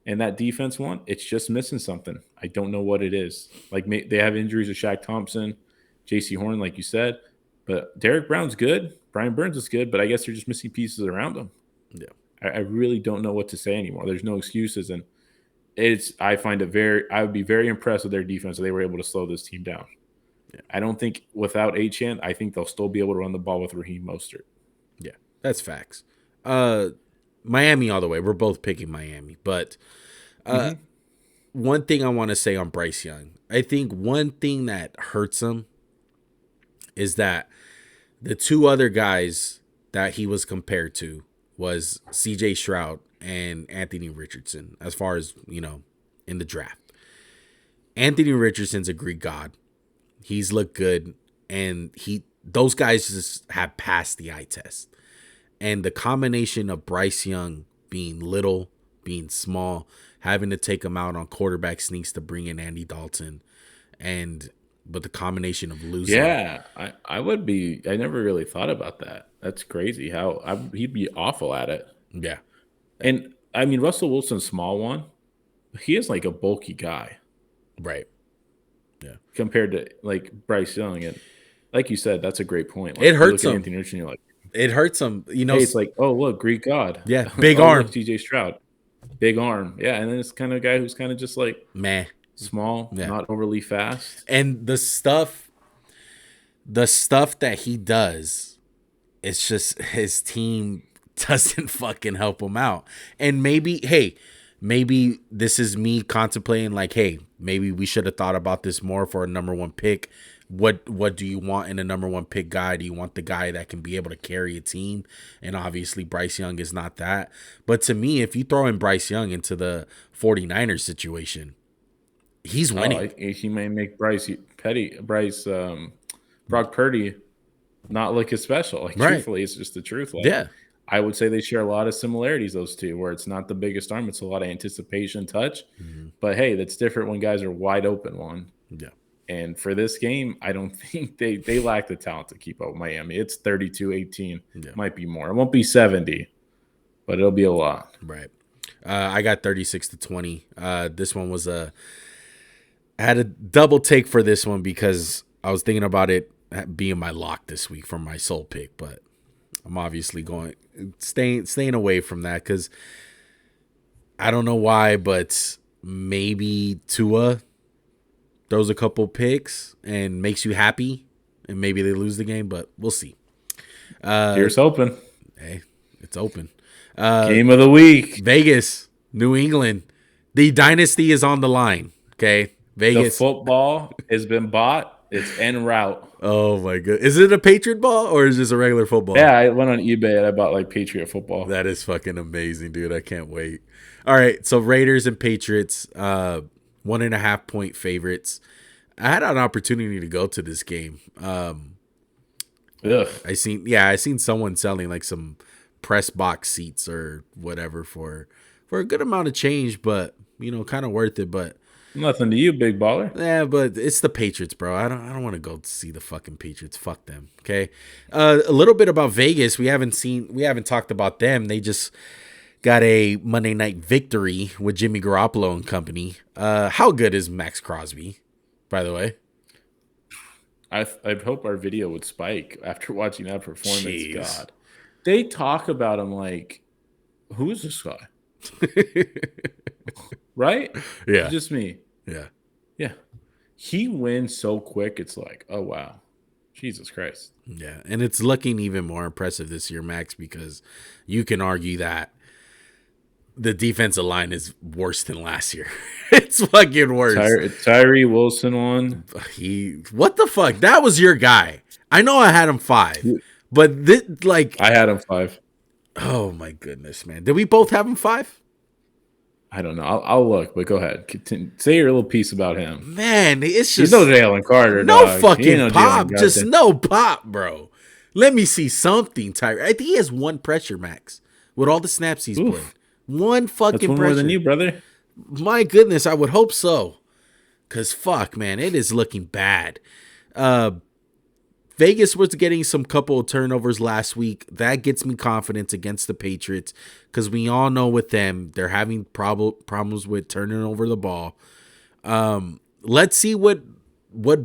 And that defense it's just missing something. I don't know what it is. Like they have injuries to Shaq Thompson, J.C. Horn, like you said. But Derek Brown's good. Brian Burns is good. But I guess they're just missing pieces around them. Yeah. I really don't know what to say anymore. There's no excuses. And I would be very impressed with their defense if they were able to slow this team down. Yeah. I don't think without Achane, I think they'll still be able to run the ball with Raheem Mostert. Yeah, that's facts. Miami all the way. We're both picking Miami. But one thing I want to say on Bryce Young, I think one thing that hurts him is that the two other guys that he was compared to was C.J. Stroud and Anthony Richardson, as far as, in the draft. Anthony Richardson's a Greek god. He's looked good, and those guys just have passed the eye test. And the combination of Bryce Young being little, being small, having to take him out on quarterback sneaks to bring in Andy Dalton, but the combination of losing. Yeah, I would be. I never really thought about that. That's crazy. He'd be awful at it. Yeah. And I mean, Russell Wilson's small one. He is like a bulky guy. Right. Yeah. Compared to like Bryce Young. And like you said, that's a great point. Like, it hurts him. Anthony Richardson, you're like, it hurts him. Hey, it's like, oh, look, Greek god. Yeah. Big arm. TJ Stroud. Big arm. Yeah. And then it's kind of a guy who's kind of just like meh. Small, not overly fast. And the stuff that he does, it's just his team doesn't fucking help him out. And maybe this is me contemplating like, hey, maybe we should have thought about this more for a number one pick. What do you want in a number one pick guy? Do you want the guy that can be able to carry a team? And obviously Bryce Young is not that. But to me, if you throw in Bryce Young into the 49ers situation, he's winning. He may make Brock Purdy not look as special. Like, truthfully, it's just the truth. Like, yeah. I would say they share a lot of similarities, those two, where it's not the biggest arm. It's a lot of anticipation, touch. Mm-hmm. But, hey, that's different when guys are wide open one. Yeah. And for this game, I don't think they lack the talent to keep up with Miami. It's 32-18. Yeah. Might be more. It won't be 70, but it'll be a lot. Right. I got 36-20. This one was I had a double take for this one because I was thinking about it being my lock this week from my sole pick, but I'm obviously staying away from that because I don't know why, but maybe Tua throws a couple picks and makes you happy, and maybe they lose the game, but we'll see. Here's open. Hey, it's open. Game of the week. Vegas, New England. The dynasty is on the line, okay? Vegas. The football has been bought. It's en route. Oh, my God. Is it a Patriot ball or is this a regular football? Yeah, I went on eBay and I bought like Patriot football. That is fucking amazing, dude. I can't wait. All right, so Raiders and Patriots, 1.5 point favorites. I had an opportunity to go to this game. I seen someone selling like some press box seats or whatever for a good amount of change, but kind of worth it. But Nothing to you, big baller. Yeah, but it's the Patriots, bro. I don't want to go see the fucking Patriots. Fuck them. Okay. A little bit about Vegas. We haven't talked about them. They just got a Monday night victory with Jimmy Garoppolo and company. How good is Max Crosby, by the way? I hope our video would spike after watching that performance. Jeez. God, they talk about him like, who is this guy? Right? Yeah. Just me. Yeah. Yeah. He wins so quick. It's like, oh, wow. Jesus Christ. Yeah. And it's looking even more impressive this year, Max, because you can argue that the defensive line is worse than last year. It's fucking worse. Tyree Wilson won. What the fuck? That was your guy. I know I had him 5, but I had him 5. Oh my goodness, man. Did we both have him 5? I don't know. I'll look, but go ahead. Say your little piece about him. Man, it's He's just no Jalen Carter. No dog. fucking pop. Just no pop, bro. Let me see something, Tyree. I think he has 1 pressure, Max, with all the snaps he's played. 1 fucking That's one pressure. more than you, brother. My goodness, I would hope so. Because fuck, man, it is looking bad. Vegas was getting some couple of turnovers last week. That gets me confidence against the Patriots because we all know with them, they're having problems with turning over the ball. Let's see what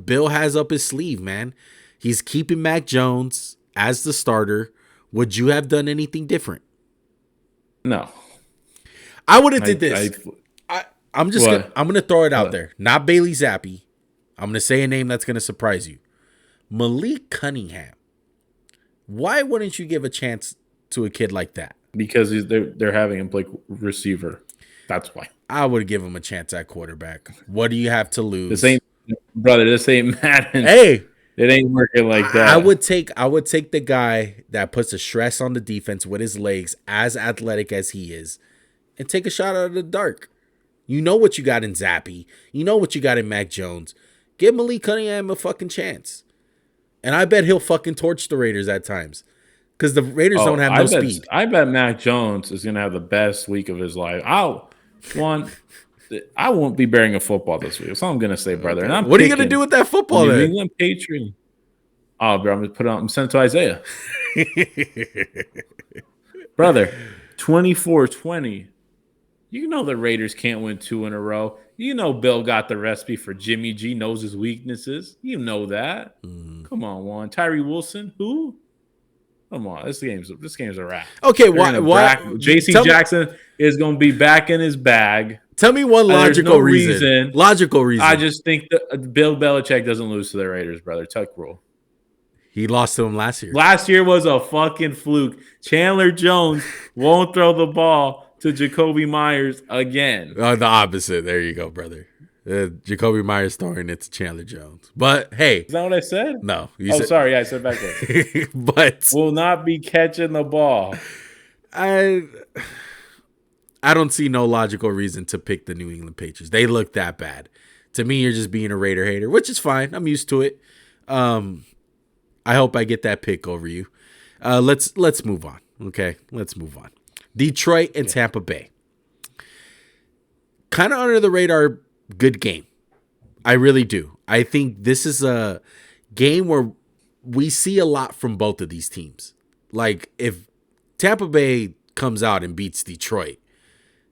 Bill has up his sleeve, man. He's keeping Mac Jones as the starter. Would you have done anything different? No. I would have did this. I'm gonna throw it out there. Not Bailey Zappi. I'm gonna say a name that's gonna surprise you. Malik Cunningham. Why wouldn't you give a chance to a kid like that? Because they're having him play receiver. That's why. I would give him a chance at quarterback. What do you have to lose? This ain't Madden. Hey, it ain't working like that. I would take the guy that puts a stress on the defense with his legs, as athletic as he is, and take a shot out of the dark. You know what you got in Zappi. You know what you got in Mac Jones. Give Malik Cunningham a fucking chance. And I bet he'll fucking torch the Raiders at times. Because the Raiders don't have no speed. I bet Mac Jones is going to have the best week of his life. I won't be bearing a football this week. That's all I'm going to say, brother. And what are you going to do with that football then? New England Patriots. Oh, bro, I'm going to put it on. I'm sending it to Isaiah. Brother, 24-20. You know the Raiders can't win 2 in a row. You know Bill got the recipe for Jimmy G, knows his weaknesses. You know that. Come on, Juan. Tyree Wilson, who? Come on, this game's a wrap. Okay, why JC Jackson is going to be back in his bag. Tell me one logical reason. Logical reason. I just think that Bill Belichick doesn't lose to the Raiders, brother. Tuck rule. He lost to them last year. Last year was a fucking fluke. Chandler Jones won't throw the ball to Jacoby Myers again. The opposite. There you go, brother. Jacoby Myers throwing it to Chandler Jones. But hey. Is that what I said? No. Sorry. I said backwards. But will not be catching the ball. I don't see no logical reason to pick the New England Patriots. They look that bad. To me, you're just being a Raider hater, which is fine. I'm used to it. I hope I get that pick over you. Let's move on. Okay, let's move on. Detroit and Tampa Bay. Kind of under the radar, good game. I really do. I think this is a game where we see a lot from both of these teams. Like, if Tampa Bay comes out and beats Detroit,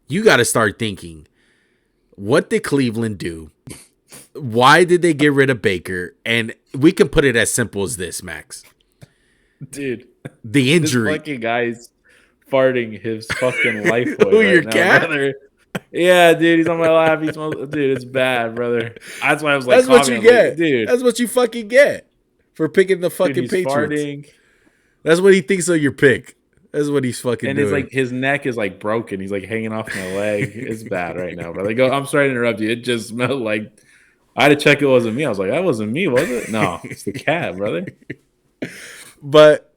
you got to start thinking, what did Cleveland do? Why did they get rid of Baker? And we can put it as simple as this, Max. Dude. The injury. This fucking guy's farting his fucking life away. Who, your cat? Brother. Yeah, dude, he's on my lap. Dude, it's bad, brother. That's why I was like, that's what you get, dude. That's what you fucking get for picking the fucking Patriots. Farting. That's what he thinks of your pick. That's what he's fucking doing. And it's like his neck is like broken. He's like hanging off my leg. It's bad right now, brother. I'm sorry to interrupt you. It just smelled like I had to check it wasn't me. I was like, that wasn't me, was it? No, it's the cat, brother. But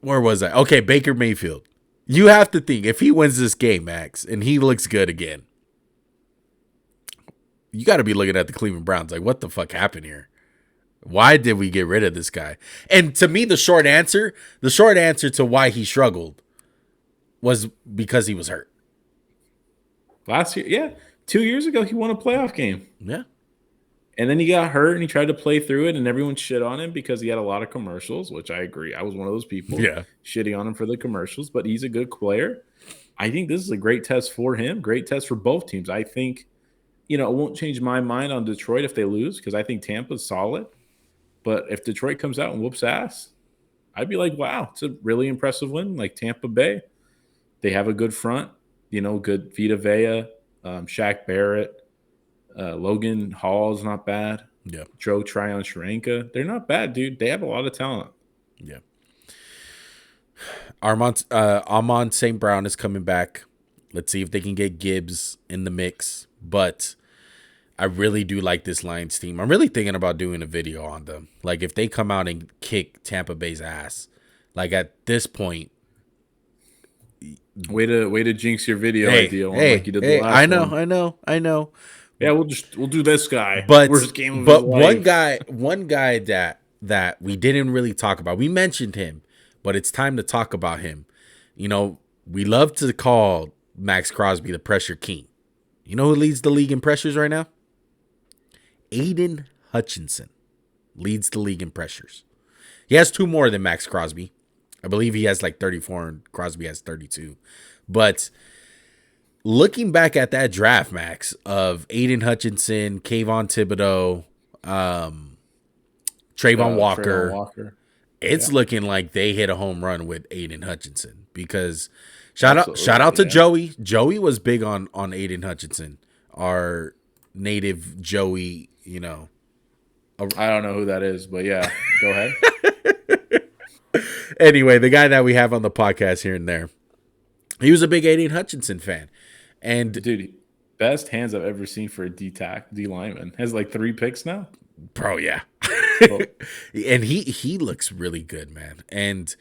where was I? Okay, Baker Mayfield. You have to think, if he wins this game, Max, and he looks good again, you got to be looking at the Cleveland Browns like, what the fuck happened here? Why did we get rid of this guy? And to me, the short answer to why he struggled was because he was hurt. Last year, yeah. 2 years ago, he won a playoff game. Yeah. And then he got hurt and he tried to play through it, and everyone shit on him because he had a lot of commercials, which I agree. I was one of those people shitting on him for the commercials, but he's a good player. I think this is a great test for him, great test for both teams. I think, it won't change my mind on Detroit if they lose because I think Tampa's solid. But if Detroit comes out and whoops ass, I'd be like, wow, it's a really impressive win. Like Tampa Bay, they have a good front, good Vita Vea, Shaq Barrett. Logan Hall's not bad. Yeah. Joe Tryon-Sharanka. They're not bad, dude. They have a lot of talent. Yeah. Amon St. Brown is coming back. Let's see if they can get Gibbs in the mix. But I really do like this Lions team. I'm really thinking about doing a video on them. Like if they come out and kick Tampa Bay's ass, like at this point. Way to jinx your video idea like you did the last one. I know. Yeah, we'll do this guy. But worst game of his life. one guy that we didn't really talk about. We mentioned him, but it's time to talk about him. We love to call Max Crosby the pressure king. You know who leads the league in pressures right now? Aiden Hutchinson leads the league in pressures. He has 2 more than Max Crosby. I believe he has like 34 and Crosby has 32. But looking back at that draft, Max, of Aiden Hutchinson, Kayvon Thibodeau, Trayvon Walker, it's looking like they hit a home run with Aiden Hutchinson because shout out to Joey. Joey was big on Aiden Hutchinson, our native Joey, I don't know who that is, but yeah, go ahead. Anyway, the guy that we have on the podcast here and there, he was a big Aiden Hutchinson fan. And dude, best hands I've ever seen for a D lineman. Has like 3 picks now. Bro, yeah. And he looks really good, man. And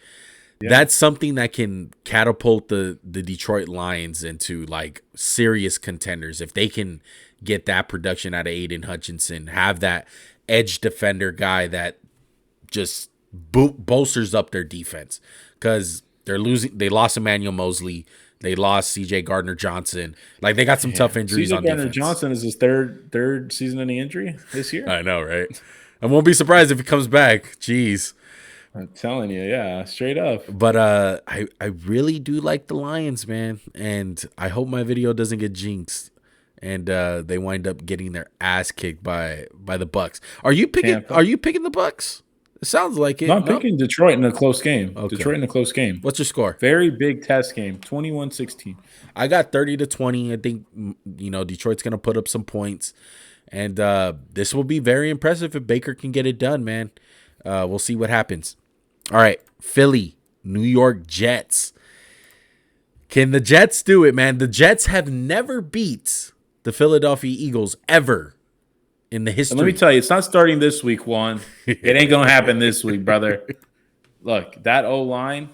that's something that can catapult the Detroit Lions into like serious contenders if they can get that production out of Aiden Hutchinson, have that edge defender guy that just bolsters up their defense because they lost Emmanuel Mosley. They lost C.J. Gardner-Johnson. Like, they got some tough injuries on defense. Gardner-Johnson is his third season-ending injury this year. I know, right? I won't be surprised if he comes back. Jeez. I'm telling you, yeah, straight up. But I really do like the Lions, man. And I hope my video doesn't get jinxed and they wind up getting their ass kicked by the Bucs. Are you picking the Bucs? It sounds like it. No, I'm picking Detroit in a close game. Okay. Detroit in a close game. What's your score? Very big test game, 21-16. I got 30-20. I think, Detroit's going to put up some points. And this will be very impressive if Baker can get it done, man. We'll see what happens. All right, Philly, New York Jets. Can the Jets do it, man? The Jets have never beat the Philadelphia Eagles ever. In the history. And let me tell you, it's not starting this week, Juan. It ain't going to happen this week, brother. Look, that O-line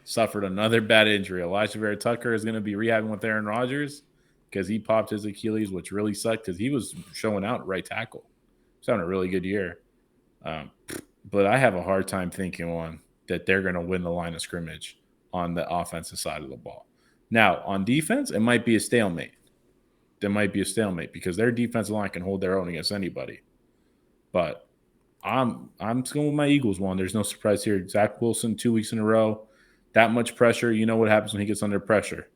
suffered another bad injury. Elijah Vera Tucker is going to be rehabbing with Aaron Rodgers because he popped his Achilles, which really sucked because he was showing out at right tackle. He's having a really good year. But I have a hard time thinking, Juan, that they're going to win the line of scrimmage on the offensive side of the ball. Now, on defense, it might be a stalemate. There might be a stalemate because their defensive line can hold their own against anybody. But I'm just going with my Eagles one. There's no surprise here. Zach Wilson, 2 weeks in a row. That much pressure. You know what happens when he gets under pressure.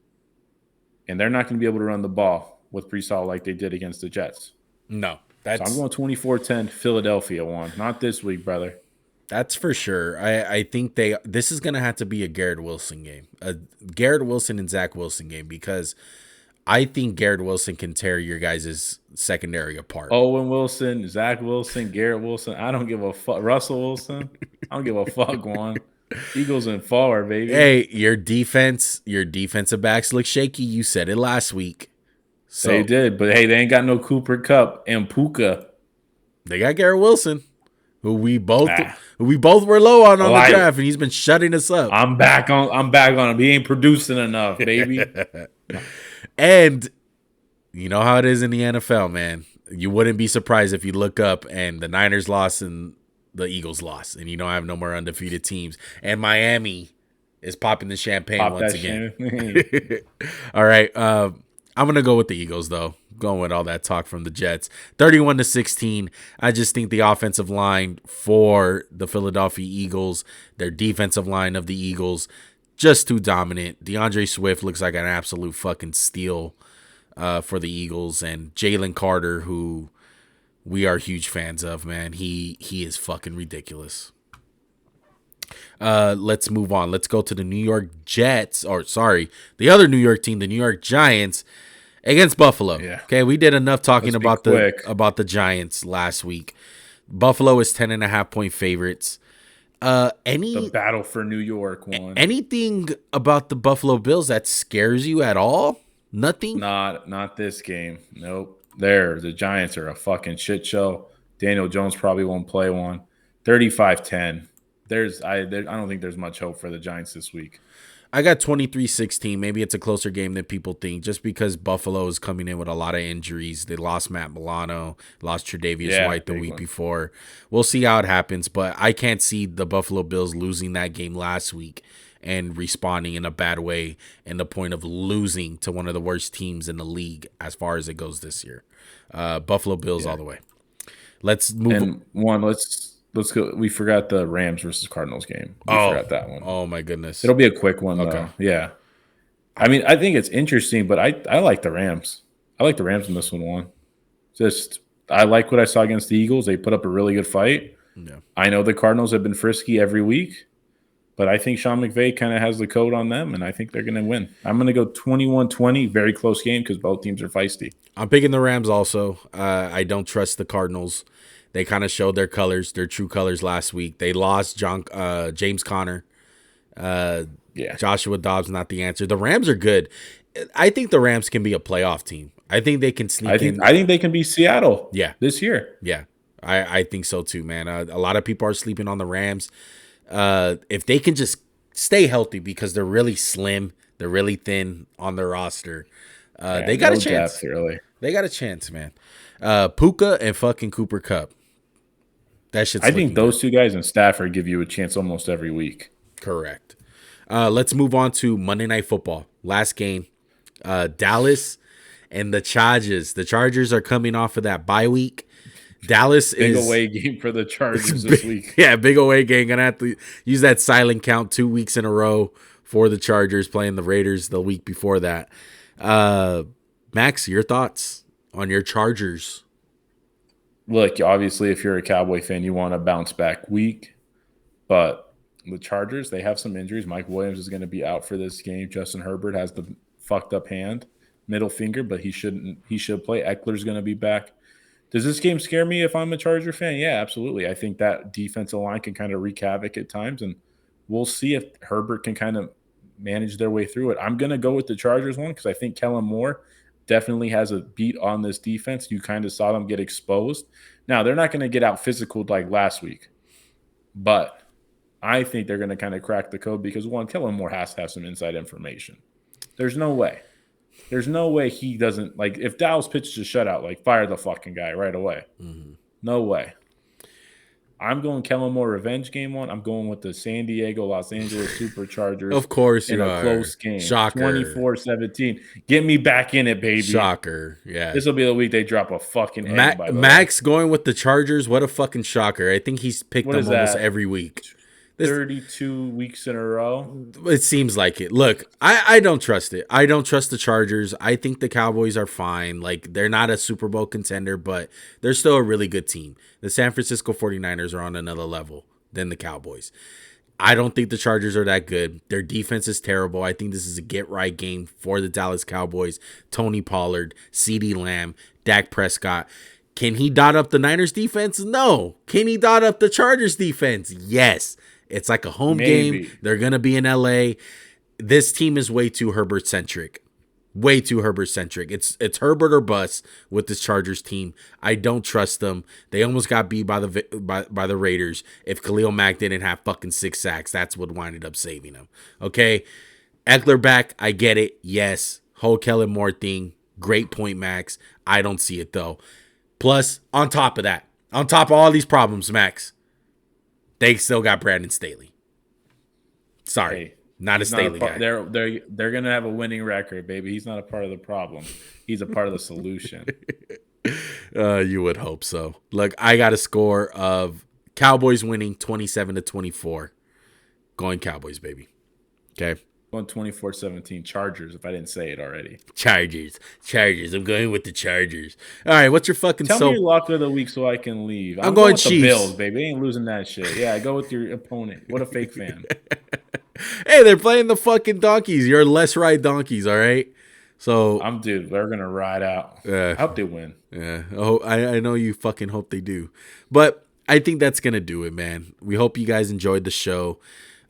And they're not going to be able to run the ball with Brees Hall like they did against the Jets. No. So I'm going 24-10 Philadelphia one. Not this week, brother. That's for sure. I think this is going to have to be a Garrett Wilson game. A Garrett Wilson and Zach Wilson game because – I think Garrett Wilson can tear your guys' secondary apart. Owen Wilson, Zach Wilson, Garrett Wilson. I don't give a fuck. Russell Wilson. I don't give a fuck, one. Eagles and forward, baby. Hey, your defensive backs look shaky. You said it last week. So they did, but hey, they ain't got no Cooper Kupp and Puka. They got Garrett Wilson, who we both were low on the draft, and he's been shutting us up. I'm back on him. He ain't producing enough, baby. And you know how it is in the NFL, man. You wouldn't be surprised if you look up and the Niners lost and the Eagles lost. And you don't have no more undefeated teams. And Miami is popping the champagne once again. All right. I'm going to go with the Eagles, though. going with all that talk from the Jets. 31-16. I just think the offensive line for the Philadelphia Eagles, their defensive line of the Eagles, just too dominant. DeAndre Swift looks like an absolute fucking steal for the Eagles. And Jalen Carter, who we are huge fans of, man. He is fucking ridiculous. Let's move on. Let's go to the New York Jets. The other New York team, the New York Giants, against Buffalo. Yeah. Okay, we did enough talking about the Giants last week. Buffalo is 10.5-point favorites. The battle for New York one. Anything about the Buffalo Bills that scares you at all? Nothing? Not this game. Nope. The Giants are a fucking shit show. Daniel Jones probably won't play one. 35-10. I don't think there's much hope for the Giants this week. I got 23-16. Maybe it's a closer game than people think, just because Buffalo is coming in with a lot of injuries. They lost Matt Milano, lost Tre'Davious White the week before. We'll see how it happens, but I can't see the Buffalo Bills losing that game last week and responding in a bad way, and the point of losing to one of the worst teams in the league as far as it goes this year. Buffalo Bills all the way. Let's move Let's go. We forgot the Rams versus Cardinals game. We forgot that one. Oh, my goodness. It'll be a quick one, though. Yeah. I mean, I think it's interesting, but I like the Rams. I like the Rams in this one. I like what I saw against the Eagles. They put up a really good fight. Yeah. I know the Cardinals have been frisky every week, but I think Sean McVay kind of has the code on them, and I think they're going to win. I'm going to go 21-20, very close game because both teams are feisty. I'm picking the Rams also. I don't trust the Cardinals. They kind of showed their true colors last week. They lost James Conner. Joshua Dobbs not the answer. The Rams are good. I think the Rams can be a playoff team. I think they can sneak in. I think they can be Seattle this year. Yeah, I think so too, man. A lot of people are sleeping on the Rams. If they can just stay healthy, because they're really slim, they're really thin on their roster. They got a chance. Depth, really. They got a chance, man. Puka and fucking Cooper Kupp. I think those two guys and Stafford give you a chance almost every week. Correct. Let's move on to Monday Night Football. Last game. Dallas and the Chargers. The Chargers are coming off of that bye week. Dallas big away game for the Chargers this week. Yeah, big away game. Gonna have to use that silent count 2 weeks in a row for the Chargers, playing the Raiders the week before that. Max, your thoughts on your Chargers? Look, obviously, if you're a Cowboy fan, you want a bounce back week. But the Chargers, they have some injuries. Mike Williams is going to be out for this game. Justin Herbert has the fucked up middle finger, but he should play. Eckler's going to be back. Does this game scare me if I'm a Charger fan? Yeah, absolutely. I think that defensive line can kind of wreak havoc at times, and we'll see if Herbert can kind of manage their way through it. I'm going to go with the Chargers one because I think Kellen Moore definitely has a beat on this defense. You kind of saw them get exposed. Now, they're not going to get out physical like last week, but I think they're going to kind of crack the code because, one, Kellen Moore has to have some inside information. There's no way. There's no way he doesn't, like, if Dallas pitches a shutout, like, fire the fucking guy right away. Mm-hmm. No way. I'm going Kellen Moore revenge game one. I'm going with the San Diego, Los Angeles Superchargers. Of course in you a are. Close game. Shocker. 24-17. Get me back in it, baby. Shocker. Yeah. This will be the week they drop a fucking egg, by the Max way. Going with the Chargers. What a fucking shocker. I think he's picked them almost every week. 32 weeks in a row. It seems like it. Look, I don't trust it. I don't trust the Chargers. I think the Cowboys are fine. Like, they're not a Super Bowl contender, but they're still a really good team. The San Francisco 49ers are on another level than the Cowboys. I don't think the Chargers are that good. Their defense is terrible. I think this is a get-right game for the Dallas Cowboys. Tony Pollard, CeeDee Lamb, Dak Prescott. Can he dot up the Niners defense? No. Can he dot up the Chargers defense? Yes. It's like a home game. They're going to be in LA. This team is way too Herbert-centric. Way too Herbert-centric. It's Herbert or bust with this Chargers team. I don't trust them. They almost got beat by the Raiders. If Khalil Mack didn't have fucking 6 sacks, that's what winded up saving them. Okay? Eckler back, I get it. Yes. Whole Kellen Moore thing. Great point, Max. I don't see it, though. Plus, on top of that, on top of all these problems, Max, they still got Brandon Staley. Sorry. Hey, Not a He's not a Staley part. guy. They're gonna have a winning record, baby. He's not a part of the problem. He's a part of the solution. You would hope so. Look, I got a score of Cowboys winning 27-24. Going Cowboys, baby. Okay. Going 24-17 Chargers, if I didn't say it already. Chargers. I'm going with the Chargers. All right, what's your fucking Tell me your lock of the week so I can leave. I'm going with Chiefs. The Bills, baby. Ain't losing that shit. Yeah, go with your opponent. What a fake fan. Hey, they're playing the fucking donkeys. You're less right donkeys, all right? So they're gonna ride out. I hope they win. Yeah. Oh, I know you fucking hope they do. But I think that's gonna do it, man. We hope you guys enjoyed the show.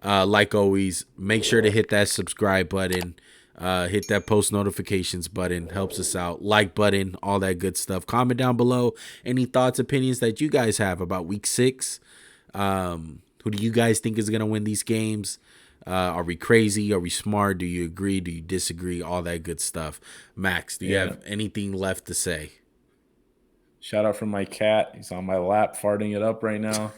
Like always, make sure to hit that subscribe button, hit that post notifications button, helps us out. Like button, all that good stuff. Comment down below any thoughts, opinions that you guys have about week 6. Who do you guys think is gonna win these games? Are we crazy? Are we smart? Do you agree? Do you disagree? All that good stuff. Max, do you have anything left to say? Shout out from my cat. He's on my lap farting it up right now.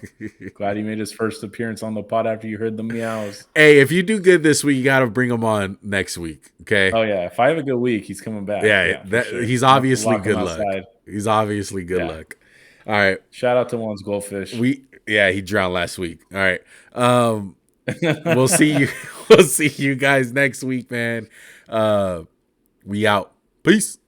Glad he made his first appearance on the pod after you heard the meows. Hey, if you do good this week, you got to bring him on next week, okay? Oh, yeah. If I have a good week, he's coming back. Yeah, sure. He's obviously good luck. He's obviously good luck. All right. Shout out to Juan's Goldfish. He drowned last week. All right. We'll see you. We'll see you guys next week, man. We out. Peace.